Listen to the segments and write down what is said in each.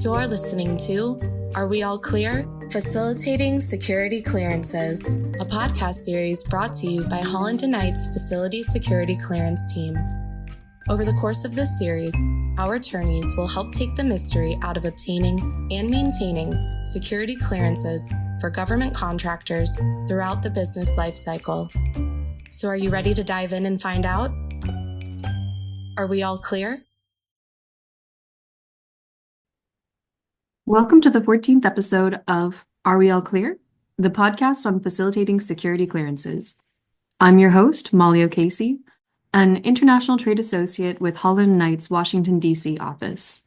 You're listening to Are We All Clear? Facilitating Security Clearances, a podcast series brought to you by Holland & Knight's Facility Security Clearance Team. Over the course of this series, our attorneys will help take the mystery out of obtaining and maintaining security clearances for government contractors throughout the business lifecycle. So are you ready to dive in and find out? Are we all clear? Welcome to the 14th episode of Are We All Clear? The podcast on facilitating security clearances. I'm your host, Molly O'Casey, an international trade associate with Holland & Knight's Washington, D.C. office.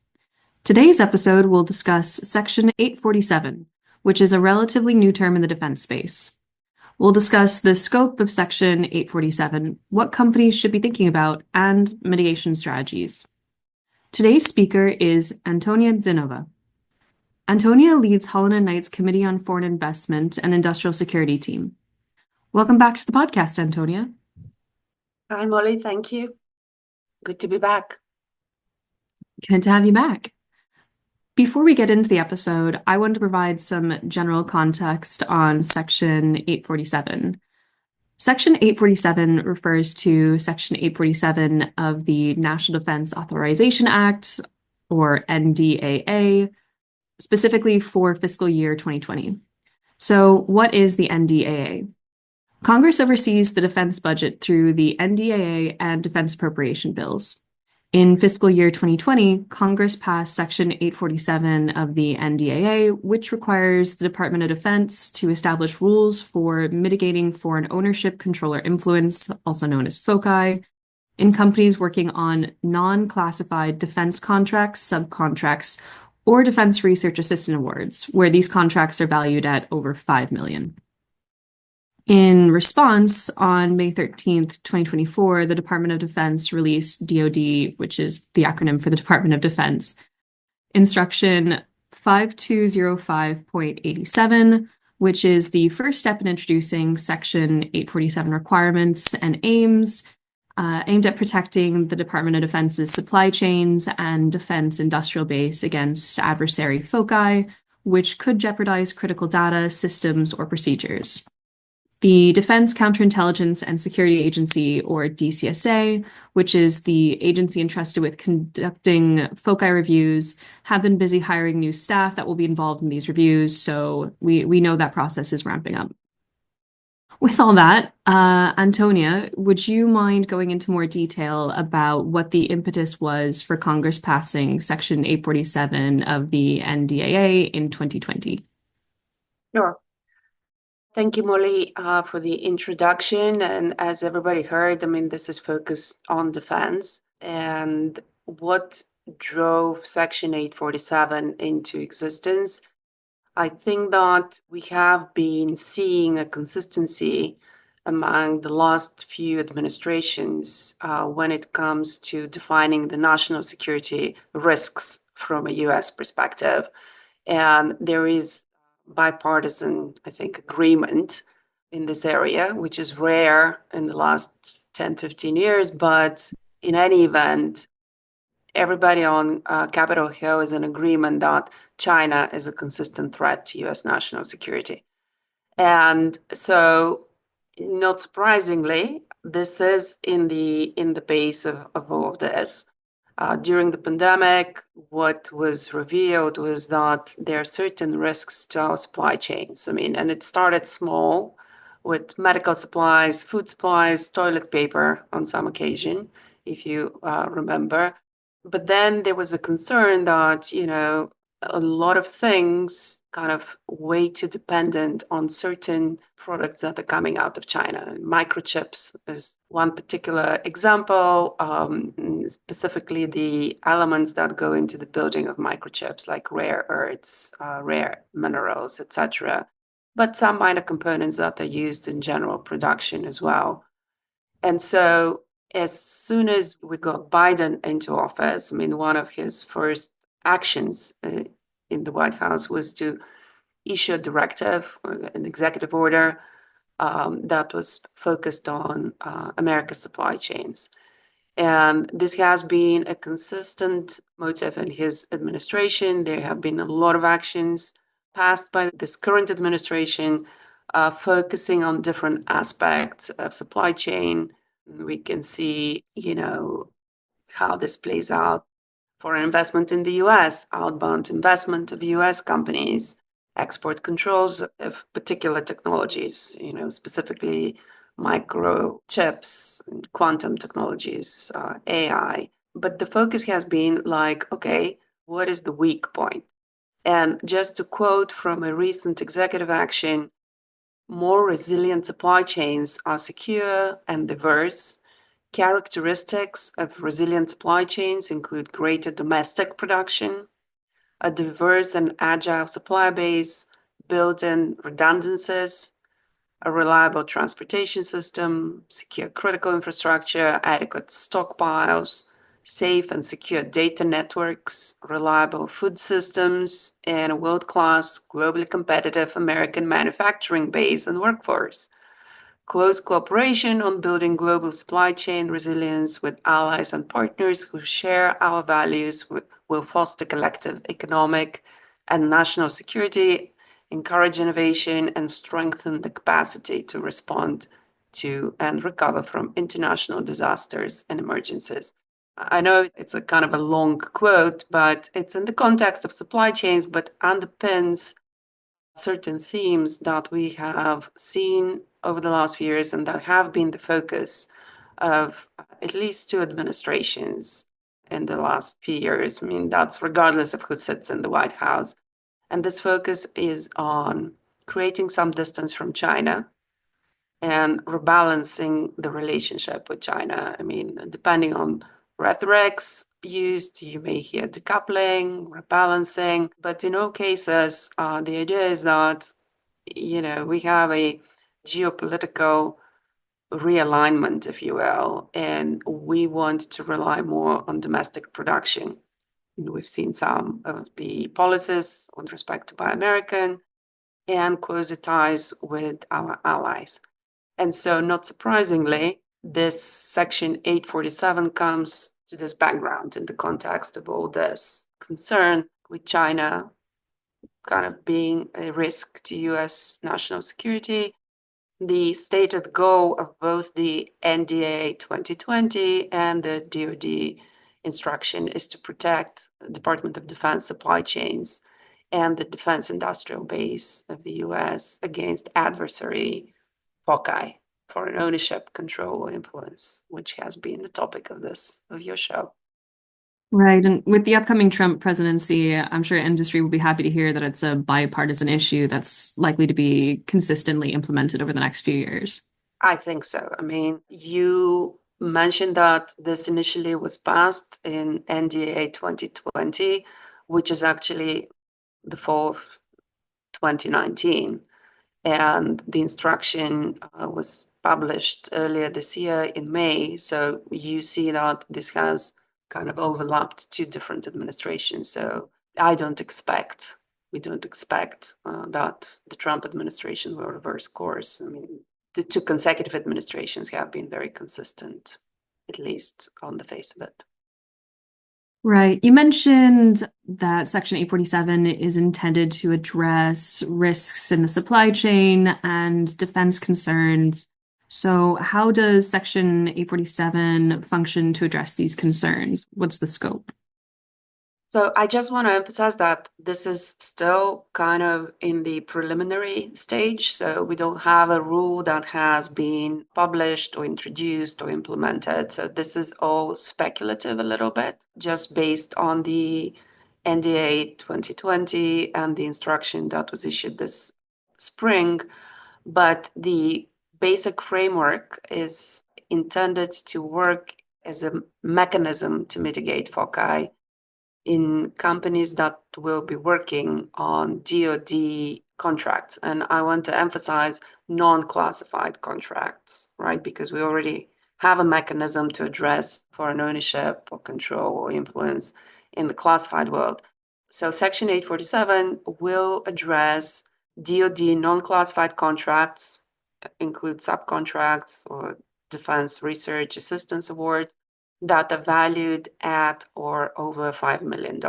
Today's episode will discuss Section 847, which is a relatively new term in the defense space. We'll discuss the scope of Section 847, what companies should be thinking about, and mitigation strategies. Today's speaker is Antonia Tzinova. Antonia leads Holland & Knight's Committee on Foreign Investment and Industrial Security team. Welcome back to the podcast, Antonia. Hi, Molly. Thank you. Good to be back. Good to have you back. Before we get into the episode, I wanted to provide some general context on Section 847. Section 847 refers to Section 847 of the National Defense Authorization Act, or NDAA, specifically for fiscal year 2020. So what is the NDAA? Congress oversees the defense budget through the NDAA and defense appropriation bills. In fiscal year 2020, Congress passed Section 847 of the NDAA, which requires the Department of Defense to establish rules for mitigating foreign ownership, control, or influence, also known as FOCI, in companies working on non-classified defense contracts, subcontracts, or Defense Research Assistant Awards, where these contracts are valued at over $5 million. In response, on May 13th, 2024, the Department of Defense released DoD, which is the acronym for the Department of Defense, Instruction 5205.87, which is the first step in introducing Section 847 requirements and aims aimed at protecting the Department of Defense's supply chains and defense industrial base against adversary foci, which could jeopardize critical data, systems, or procedures. The Defense Counterintelligence and Security Agency, or DCSA, which is the agency entrusted with conducting FOCI reviews, have been busy hiring new staff that will be involved in these reviews, so we know that process is ramping up. With all that, Antonia, would you mind going into more detail about what the impetus was for Congress passing Section 847 of the NDAA in 2020? Sure. Thank you, Molly, for the introduction. And as everybody heard, this is focused on defense. And what drove Section 847 into existence? I think that we have been seeing a consistency among the last few administrations when it comes to defining the national security risks from a U.S. perspective. And there is bipartisan, I think, agreement in this area, which is rare in the last 10, 15 years. But in any event, everybody on Capitol Hill is in agreement that China is a consistent threat to U.S. national security. And so, not surprisingly, this is in the base of all of this. During the pandemic, what was revealed was that there are certain risks to our supply chains. And it started small with medical supplies, food supplies, toilet paper on some occasion, if you remember. But then there was a concern that, a lot of things kind of way too dependent on certain products that are coming out of China. Microchips is one particular example, specifically the elements that go into the building of microchips, like rare earths, rare minerals, etc. But some minor components that are used in general production as well. And so as soon as we got Biden into office, one of his first actions in the White House was to issue a directive or an executive order that was focused on America's supply chains. And this has been a consistent motive in his administration. There have been a lot of actions passed by this current administration, focusing on different aspects of supply chain. We can see, how this plays out. Foreign investment in the US, outbound investment of US companies, export controls of particular technologies, specifically microchips and quantum technologies, AI. But the focus has been like, okay, what is the weak point? And just to quote from a recent executive action, more resilient supply chains are secure and diverse. Characteristics of resilient supply chains include greater domestic production, a diverse and agile supply base, built-in redundancies, a reliable transportation system, secure critical infrastructure, adequate stockpiles, safe and secure data networks, reliable food systems, and a world-class, globally competitive American manufacturing base and workforce. Close cooperation on building global supply chain resilience with allies and partners who share our values will foster collective economic and national security, encourage innovation, and strengthen the capacity to respond to and recover from international disasters and emergencies. I know it's a kind of a long quote, but it's in the context of supply chains, but underpins certain themes that we have seen over the last few years and that have been the focus of at least two administrations in the last few years. I mean, that's regardless of who sits in the White House. And this focus is on creating some distance from China and rebalancing the relationship with China. I mean, depending on rhetorics used, you may hear decoupling, rebalancing, but in all cases, the idea is that, we have a geopolitical realignment, if you will, and we want to rely more on domestic production. And we've seen some of the policies with respect to Buy American and closer ties with our allies. And so, not surprisingly, this Section 847 comes to this background in the context of all this concern with China kind of being a risk to US national security. The stated goal of both the NDAA 2020 and the DoD instruction is to protect the Department of Defense supply chains and the defense industrial base of the US against adversary FOCI, foreign ownership, control, or influence, which has been the topic of your show. Right. And with the upcoming Trump presidency, I'm sure industry will be happy to hear that it's a bipartisan issue that's likely to be consistently implemented over the next few years. I think so. I mean, you mentioned that this initially was passed in NDAA 2020, which is actually the fall of 2019. And the instruction was published earlier this year in May. So you see that this has kind of overlapped two different administrations. So we don't expect that the Trump administration will reverse course. I mean, the two consecutive administrations have been very consistent, at least on the face of it. Right. You mentioned that Section 847 is intended to address risks in the supply chain and defense concerns. So, how does Section 847 function to address these concerns? What's the scope? So I just want to emphasize that this is still kind of in the preliminary stage. So we don't have a rule that has been published or introduced or implemented. So this is all speculative a little bit, just based on the NDA 2020 and the instruction that was issued this spring. But the basic framework is intended to work as a mechanism to mitigate FOCI in companies that will be working on DoD contracts. And I want to emphasize non-classified contracts, right? Because we already have a mechanism to address foreign ownership or control or influence in the classified world. So Section 847 will address DoD non-classified contracts, include subcontracts or defense research assistance awards, that are valued at or over $5 million.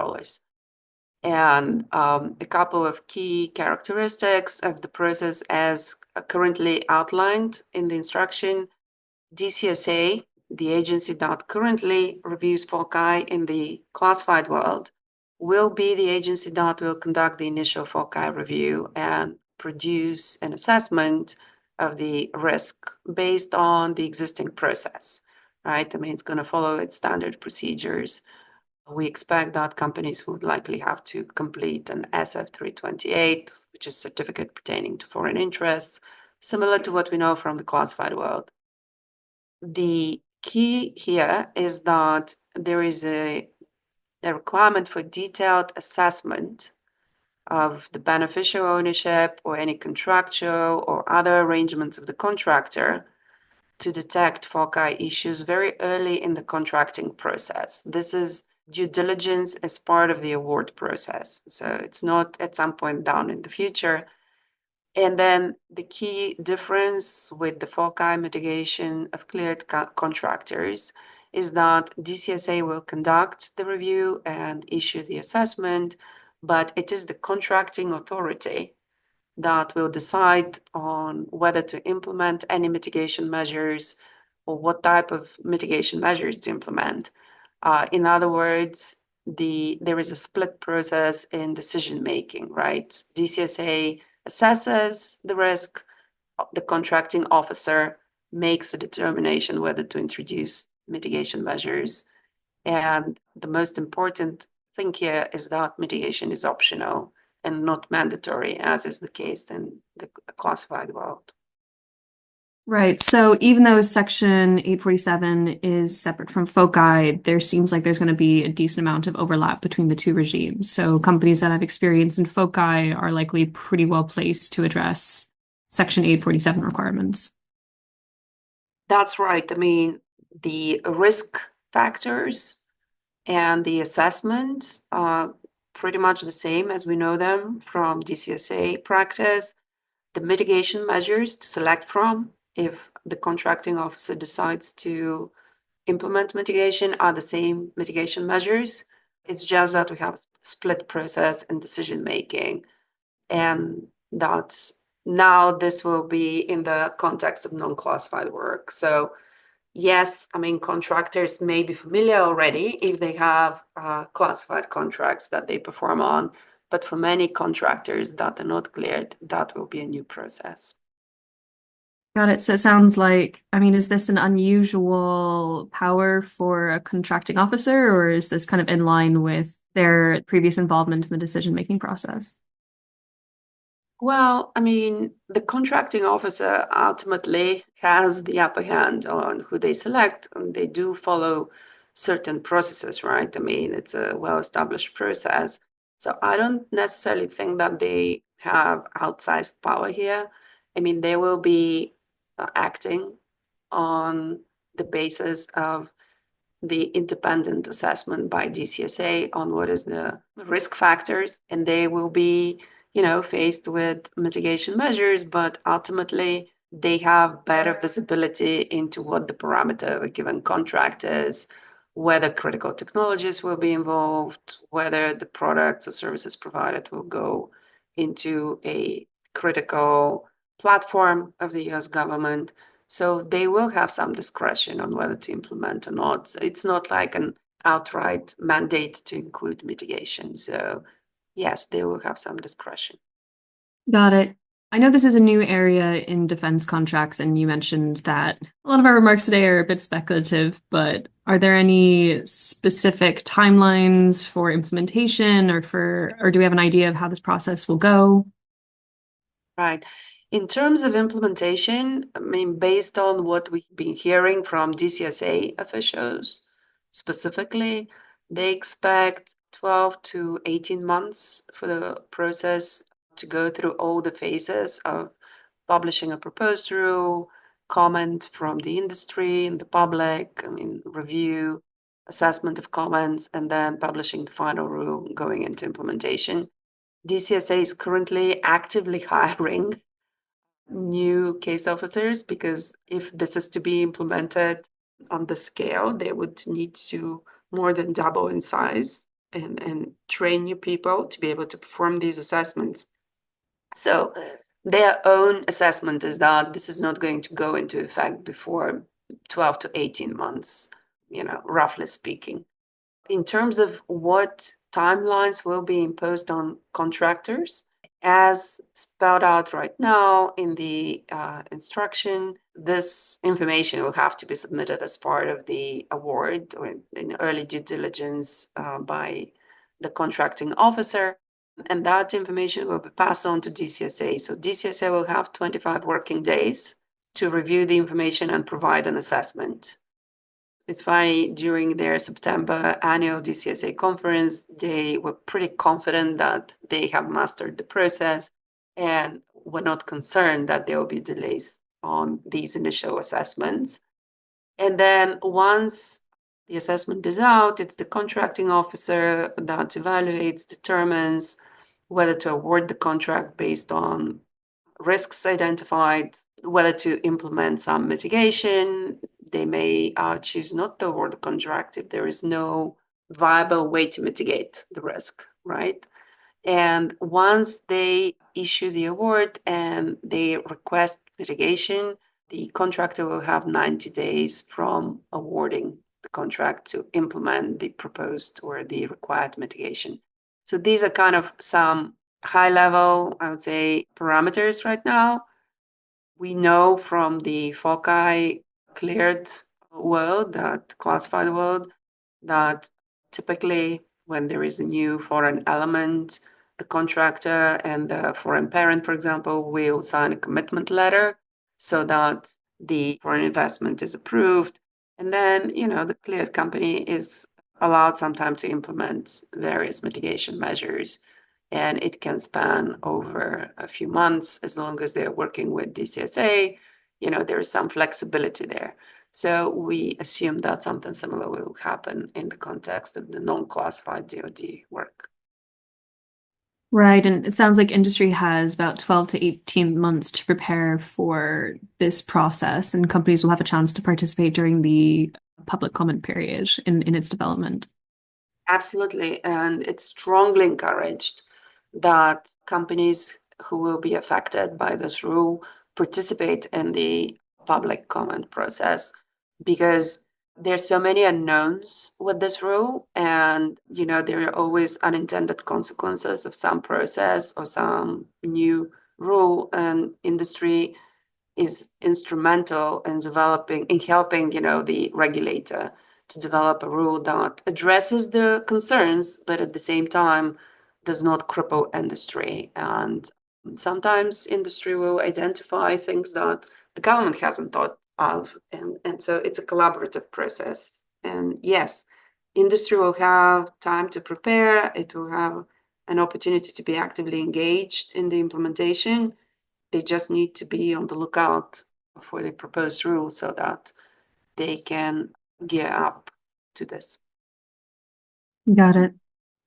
And a couple of key characteristics of the process as currently outlined in the instruction. DCSA, the agency that currently reviews FOCI in the classified world, will be the agency that will conduct the initial FOCI review and produce an assessment of the risk based on the existing process, right? I mean, it's going to follow its standard procedures. We expect that companies would likely have to complete an SF-328, which is certificate pertaining to foreign interests, similar to what we know from the classified world. The key here is that there is a requirement for detailed assessment of the beneficial ownership or any contractual or other arrangements of the contractor to detect FOCI issues very early in the contracting process. This is due diligence as part of the award process. So it's not at some point down in the future. And then the key difference with the FOCI mitigation of cleared contractors is that DCSA will conduct the review and issue the assessment, but it is the contracting authority that will decide on whether to implement any mitigation measures or what type of mitigation measures to implement. In other words, there is a split process in decision making, right? DCSA assesses the risk, the contracting officer makes a determination whether to introduce mitigation measures. And the most important thing here is that mitigation is optional and not mandatory, as is the case in the classified world. Right. So even though Section 847 is separate from FOCI, there seems like there's going to be a decent amount of overlap between the two regimes. So companies that have experience in FOCI are likely pretty well placed to address Section 847 requirements. That's right. I mean, the risk factors and the assessment are pretty much the same as we know them from DCSA practice. The mitigation measures to select from, if the contracting officer decides to implement mitigation, are the same mitigation measures. It's just that we have a split process in decision making, and that now this will be in the context of non-classified work. So yes, I mean, contractors may be familiar already if they have classified contracts that they perform on, but for many contractors that are not cleared, that will be a new process. Got it. So it sounds like, I mean, is this an unusual power for a contracting officer, or is this kind of in line with their previous involvement in the decision-making process? Well, I mean, the contracting officer ultimately has the upper hand on who they select, and they do follow certain processes, right? I mean, it's a well-established process. So I don't necessarily think that they have outsized power here. I mean, they will be acting on the basis of the independent assessment by DCSA on what is the risk factors, and they will be, faced with mitigation measures, but ultimately they have better visibility into what the parameter of a given contract is, whether critical technologies will be involved, whether the products or services provided will go into a critical platform of the US government. So they will have some discretion on whether to implement or not. So it's not like an outright mandate to include mitigation. So yes, they will have some discretion. Got it. I know this is a new area in defense contracts, and you mentioned that a lot of our remarks today are a bit speculative, but are there any specific timelines for implementation or do we have an idea of how this process will go? Right. In terms of implementation, I mean, based on what we've been hearing from DCSA officials specifically, they expect 12 to 18 months for the process to go through all the phases of publishing a proposed rule, comment from the industry and the public, I mean, review, assessment of comments, and then publishing the final rule going into implementation. DCSA is currently actively hiring new case officers because if this is to be implemented on the scale. They would need to more than double in size and train new people to be able to perform these assessments. So their own assessment is that this is not going to go into effect before 12 to 18 months, roughly speaking. In terms of what timelines will be imposed on contractors, as spelled out right now in the instruction, this information will have to be submitted as part of the award or in early due diligence by the contracting officer. And that information will be passed on to DCSA. So DCSA will have 25 working days to review the information and provide an assessment. It's funny, during their September annual DCSA conference, they were pretty confident that they have mastered the process and were not concerned that there will be delays on these initial assessments. And then once the assessment is out, it's the contracting officer that evaluates, determines whether to award the contract based on risks identified, whether to implement some mitigation. They may choose not to award the contract if there is no viable way to mitigate the risk, right? And once they issue the award and they request mitigation, the contractor will have 90 days from awarding the contract to implement the proposed or the required mitigation. So these are kind of some high level, I would say, parameters right now. We know from the FOCI cleared world, that classified world, that typically when there is a new foreign element, the contractor and the foreign parent, for example, will sign a commitment letter so that the foreign investment is approved. And then, the cleared company is allowed sometime to implement various mitigation measures. And it can span over a few months as long as they're working with DCSA. There is some flexibility there. So we assume that something similar will happen in the context of the non-classified DoD work. Right. And it sounds like industry has about 12 to 18 months to prepare for this process, and companies will have a chance to participate during the public comment period in its development. Absolutely. And it's strongly encouraged that companies who will be affected by this rule participate in the public comment process, because there's so many unknowns with this rule, and there are always unintended consequences of some process or some new rule, and industry is instrumental in helping the regulator to develop a rule that addresses the concerns, but at the same time does not cripple industry. And sometimes industry will identify things that the government hasn't thought of. And so it's a collaborative process. And yes, industry will have time to prepare. It will have an opportunity to be actively engaged in the implementation. They just need to be on the lookout for the proposed rule so that they can gear up to this. Got it.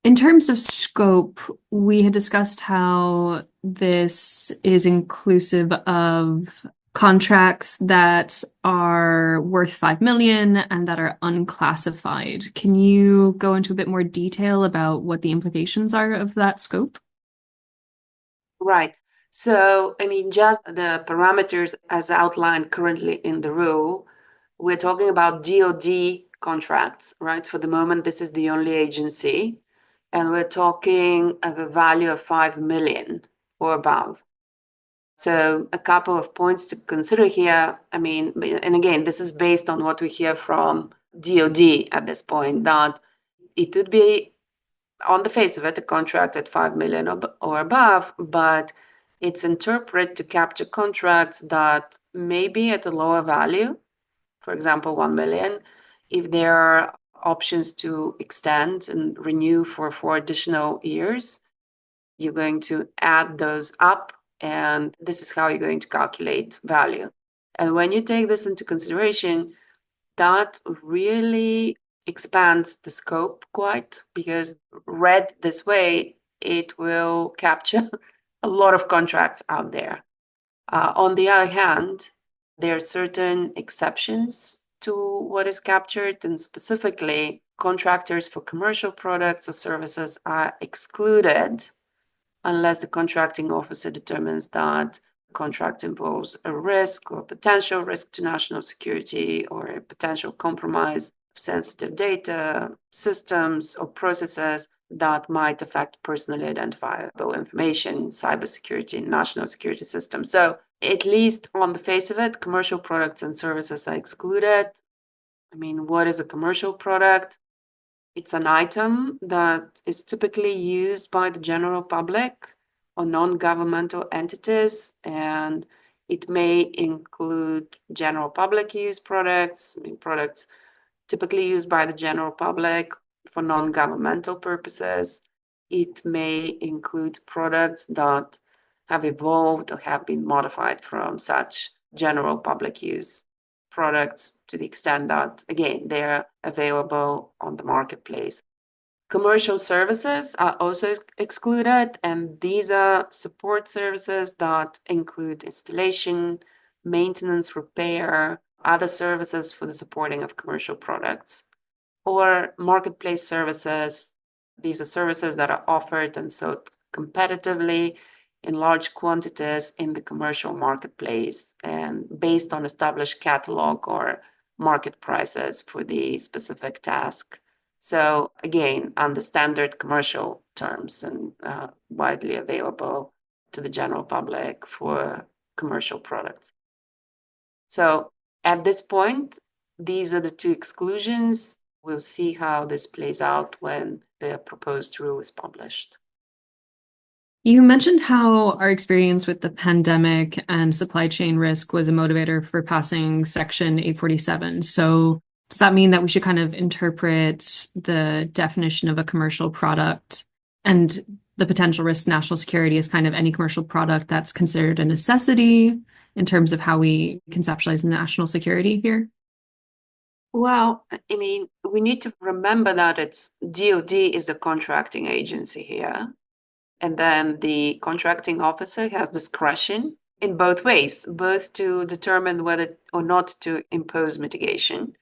In terms of scope, we had discussed how this is inclusive of contracts that are worth 5 million and that are unclassified. Can you go into a bit more detail about what the implications are of that scope? Right. So, just the parameters as outlined currently in the rule, we're talking about DoD contracts, right? For the moment, this is the only agency, and we're talking of a value of 5 million or above. So a couple of points to consider here. And again, this is based on what we hear from DoD at this point, that it would be, on the face of it, a contract at 5 million or above, but it's interpreted to capture contracts that may be at a lower value, for example, 1 million, if there are options to extend and renew for 4 additional years. You're going to add those up, and this is how you're going to calculate value. And when you take this into consideration, that really expands the scope quite, because read this way, it will capture a lot of contracts out there. On the other hand, there are certain exceptions to what is captured, and specifically, contractors for commercial products or services are excluded unless the contracting officer determines that the contract involves a risk or potential risk to national security or a potential compromise of sensitive data, systems, or processes that might affect personally identifiable information, cybersecurity, national security systems. So, at least on the face of it, commercial products and services are excluded. I mean, what is a commercial product? It's an item that is typically used by the general public or non-governmental entities, and it may include general public use products, products typically used by the general public for non-governmental purposes. It may include products that have evolved or have been modified from such general public use products to the extent that, again, they're available on the marketplace. Commercial services are also excluded, and these are support services that include installation, maintenance, repair, other services for the supporting of commercial products, or marketplace services. These are services that are offered and sold competitively in large quantities in the commercial marketplace and based on established catalog or market prices for the specific task. So again, under standard commercial terms and widely available to the general public for commercial products. So at this point, these are the two exclusions. We'll see how this plays out when the proposed rule is published. You mentioned how our experience with the pandemic and supply chain risk was a motivator for passing Section 847. So does that mean that we should kind of interpret the definition of a commercial product and the potential risk to national security as kind of any commercial product that's considered a necessity in terms of how we conceptualize national security here? Well, I mean, we need to remember that it's DoD is the contracting agency here. And then the contracting officer has discretion in both ways, both to determine whether or not to impose mitigation,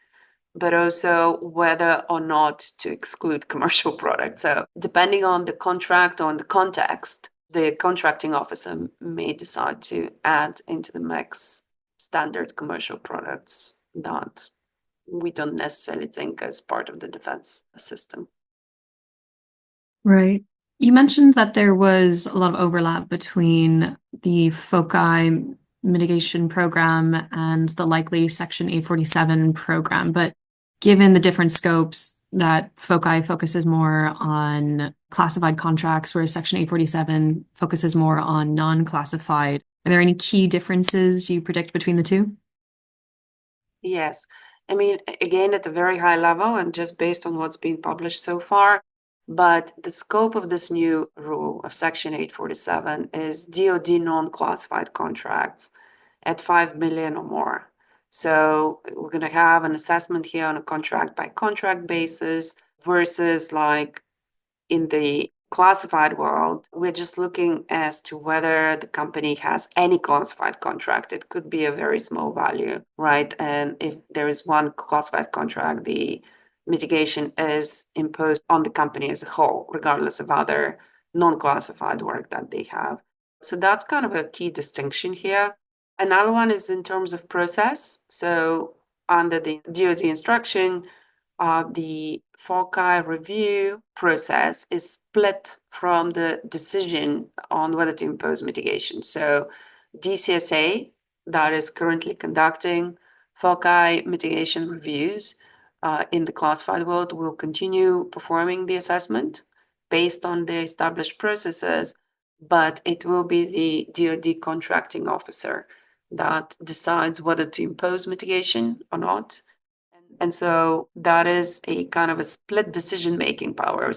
but also whether or not to exclude commercial products. So depending on the contract or on the context, the contracting officer may decide to add into the mix standard commercial products that we don't necessarily think as part of the defense system. Right. You mentioned that there was a lot of overlap between the FOCI mitigation program and the likely Section 847 program, but given the different scopes, that FOCI focuses more on classified contracts, whereas Section 847 focuses more on non-classified. Are there any key differences you predict between the two? Yes. I mean, again, at a very high level and just based on what's been published so far, but the scope of this new rule of Section 847 is DoD non-classified contracts at 5 million or more. So we're going to have an assessment here on a contract by contract basis versus like in the classified world, we're just looking as to whether the company has any classified contract. It could be a very small value, right? And if there is one classified contract, the mitigation is imposed on the company as a whole, regardless of other non-classified work that they have. So that's kind of a key distinction here. Another one is in terms of process. So under the DoD instruction, the FOCI review process is split from the decision on whether to impose mitigation. So DCSA, that is currently conducting FOCI mitigation reviews in the classified world, will continue performing the assessment based on the established processes, but it will be the DoD contracting officer that decides whether to impose mitigation or not. And so that is a kind of a split decision-making power,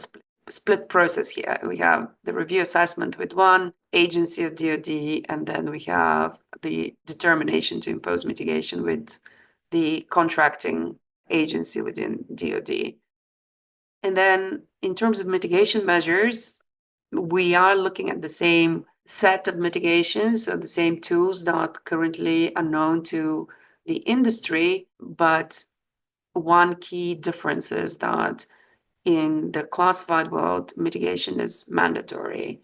split process here. We have the review assessment with one agency of DoD, and then we have the determination to impose mitigation with the contracting agency within DoD. And then in terms of mitigation measures, we are looking at the same set of mitigations, so the same tools that currently are known to the industry, but one key difference is that in the classified world, mitigation is mandatory.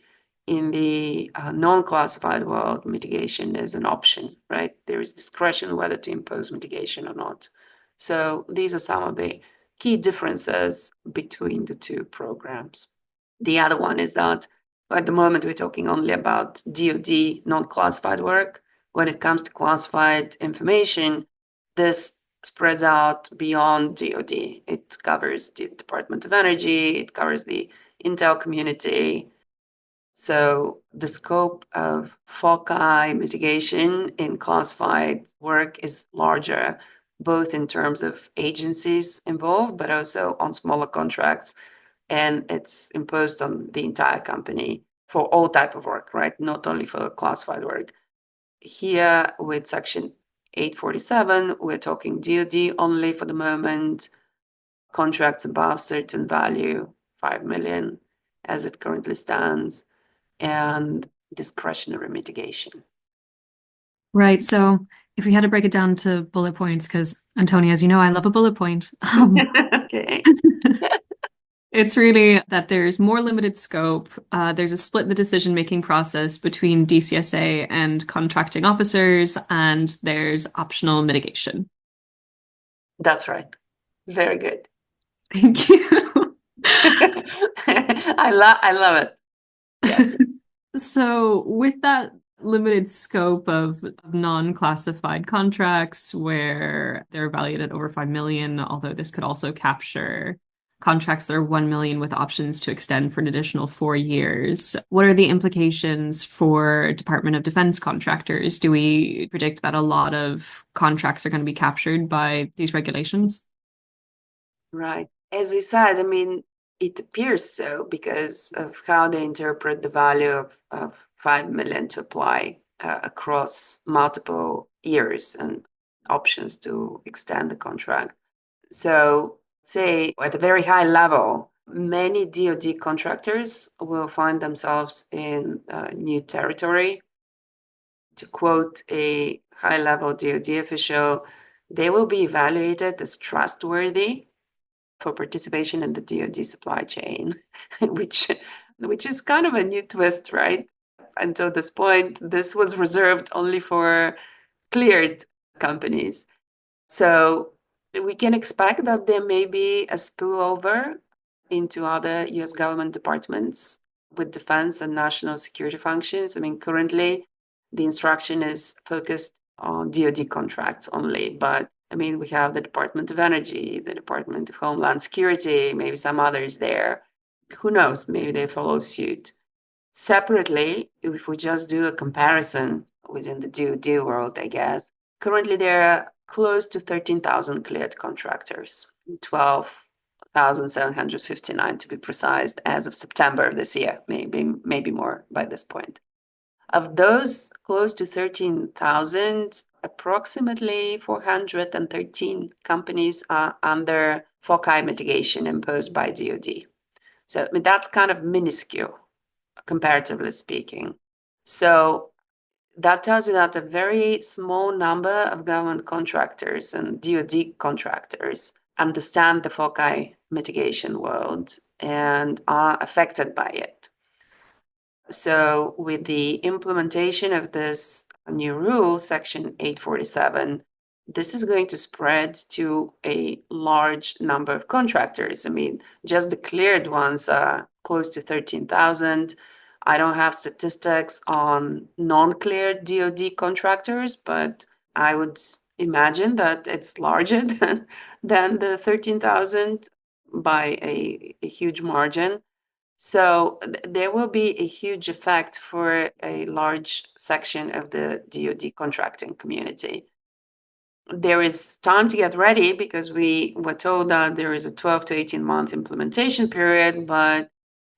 In the non-classified world, mitigation is an option, right? There is discretion whether to impose mitigation or not. So these are some of the key differences between the two programs. The other one is that at the moment we're talking only about DoD non-classified work. When it comes to classified information, this spreads out beyond DoD. It covers the Department of Energy, it covers the Intel community. So the scope of FOCI mitigation in classified work is larger, both in terms of agencies involved, but also on smaller contracts. And it's imposed on the entire company for all type of work, right? Not only for classified work. Here with Section 847, we're talking DoD only for the moment, contracts above certain value, 5 million as it currently stands, and discretionary mitigation. Right. So if we had to break it down to bullet points, because Antonia, as you know, I love a bullet point. Okay. It's really that there's more limited scope. There's a split in the decision-making process between DCSA and contracting officers, and there's optional mitigation. That's right. Very good. Thank you. I love it. Yes. So, with that limited scope of non-classified contracts where they're valued at over 5 million, although this could also capture contracts that are 1 million with options to extend for an additional 4 years, what are the implications for Department of Defense contractors? Do we predict that a lot of contracts are going to be captured by these regulations? Right. As I said, I mean, it appears so because of how they interpret the value of 5 million to apply across multiple years and options to extend the contract. So, say at a very high level, many DoD contractors will find themselves in new territory. To quote a high level DoD official, they will be evaluated as trustworthy for participation in the DoD supply chain, which is kind of a new twist, right? Until this point, this was reserved only for cleared companies. So we can expect that there may be a spillover into other US government departments with defense and national security functions. I mean, currently the instruction is focused on DoD contracts only, but I mean, we have the Department of Energy, the Department of Homeland Security, maybe some others there. Who knows? Maybe they follow suit. Separately, if we just do a comparison within the DoD world, I guess, currently there are close to 13,000 cleared contractors, 12,759 to be precise, as of September of this year, maybe more by this point. Of those close to 13,000, approximately 413 companies are under FOCI mitigation imposed by DoD. So I mean, that's kind of minuscule, comparatively speaking. So that tells you that a very small number of government contractors and DoD contractors understand the FOCI mitigation world and are affected by it. So with the implementation of this new rule, Section 847, this is going to spread to a large number of contractors. I mean, just the cleared ones are close to 13,000. I don't have statistics on non-cleared DoD contractors, but I would imagine that it's larger than the 13,000 by a huge margin. So there will be a huge effect for a large section of the DoD contracting community. There is time to get ready because we were told that there is a 12 to 18-month implementation period, but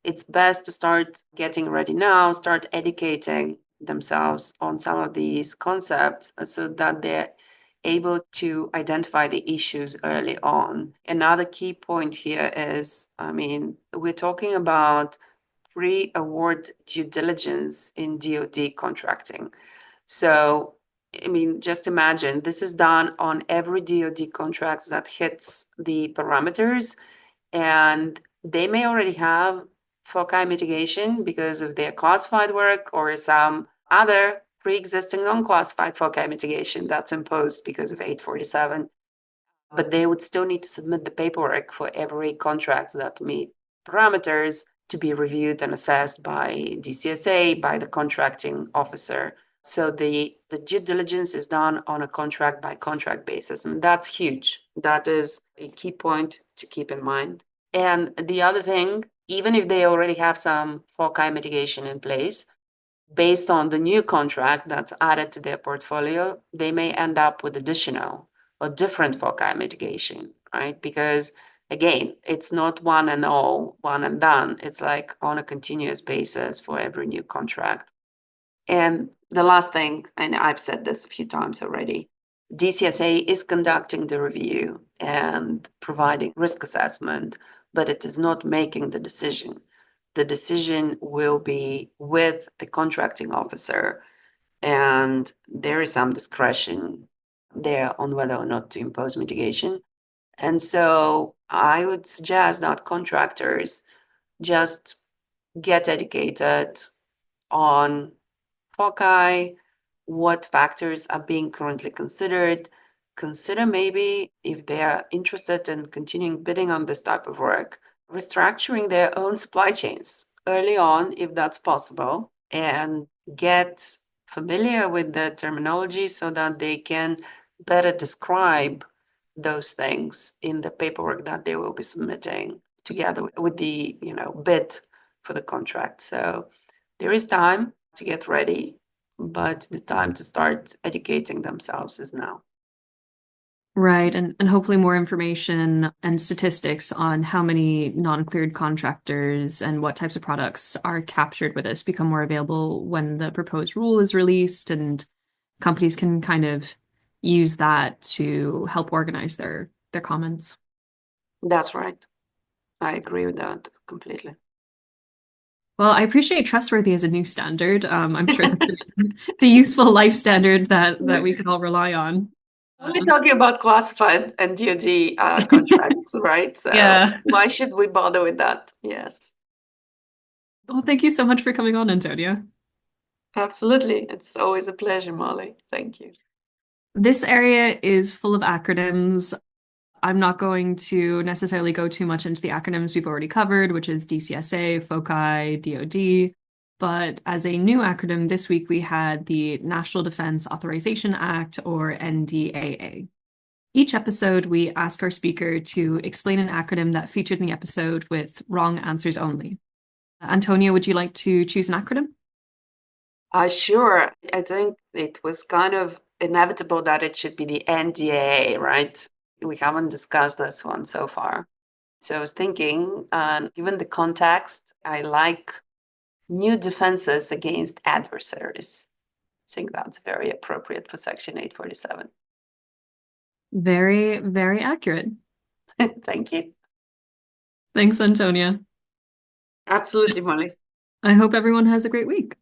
it's best to start getting ready now, start educating themselves on some of these concepts so that they're able to identify the issues early on. Another key point here is, I mean, we're talking about pre-award due diligence in DoD contracting. So I mean, just imagine this is done on every DoD contracts that hits the parameters, and they may already have FOCI mitigation because of their classified work or some other pre-existing non-classified FOCI mitigation that's imposed because of 847. But they would still need to submit the paperwork for every contract that meet parameters to be reviewed and assessed by DCSA, by the contracting officer. So the due diligence is done on a contract by contract basis, and that's huge. That is a key point to keep in mind. And the other thing, even if they already have some FOCI mitigation in place, based on the new contract that's added to their portfolio, they may end up with additional or different FOCI mitigation, right? Because again, it's not one and all, one and done. It's like on a continuous basis for every new contract. And the last thing, and I've said this a few times already, DCSA is conducting the review and providing risk assessment, but it is not making the decision. The decision will be with the contracting officer, and there is some discretion there on whether or not to impose mitigation. And so I would suggest that contractors just get educated on FOCI, what factors are being currently considered. Consider maybe if they are interested in continuing bidding on this type of work, restructuring their own supply chains early on, if that's possible, and get familiar with the terminology so that they can better describe those things in the paperwork that they will be submitting together with the bid for the contract. So there is time to get ready, but the time to start educating themselves is now. Right. And hopefully more information and statistics on how many non-cleared contractors and what types of products are captured with this become more available when the proposed rule is released, and companies can kind of use that to help organize their comments. That's right. I agree with that completely. Well, I appreciate trustworthy as a new standard. I'm sure it's a useful life standard that we can all rely on. We're talking about classified and DoD contracts, right? So Yeah. why should we bother with that? Yes. Well, thank you so much for coming on, Antonia. Absolutely. It's always a pleasure, Molly. Thank you. This area is full of acronyms. I'm not going to necessarily go too much into the acronyms we've already covered, which is DCSA, FOCI, DoD. But as a new acronym this week, we had the National Defense Authorization Act, or NDAA. Each episode, we ask our speaker to explain an acronym that featured in the episode with wrong answers only. Antonia, would you like to choose an acronym? Sure. I think it was kind of inevitable that it should be the NDAA, right? We haven't discussed this one so far. So I was thinking, given the context, I like new defenses against adversaries. I think that's very appropriate for Section 847. Very, very accurate. Thank you. Thanks, Antonia. Absolutely, Molly. I hope everyone has a great week.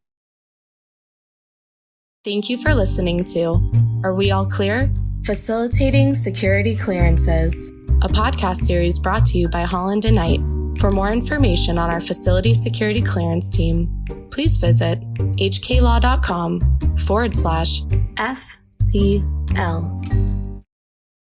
Thank you for listening to Are We All Clear? Facilitating Security Clearances, a podcast series brought to you by Holland & Knight. For more information on our facility security clearance team, please visit hklaw.com/FCL.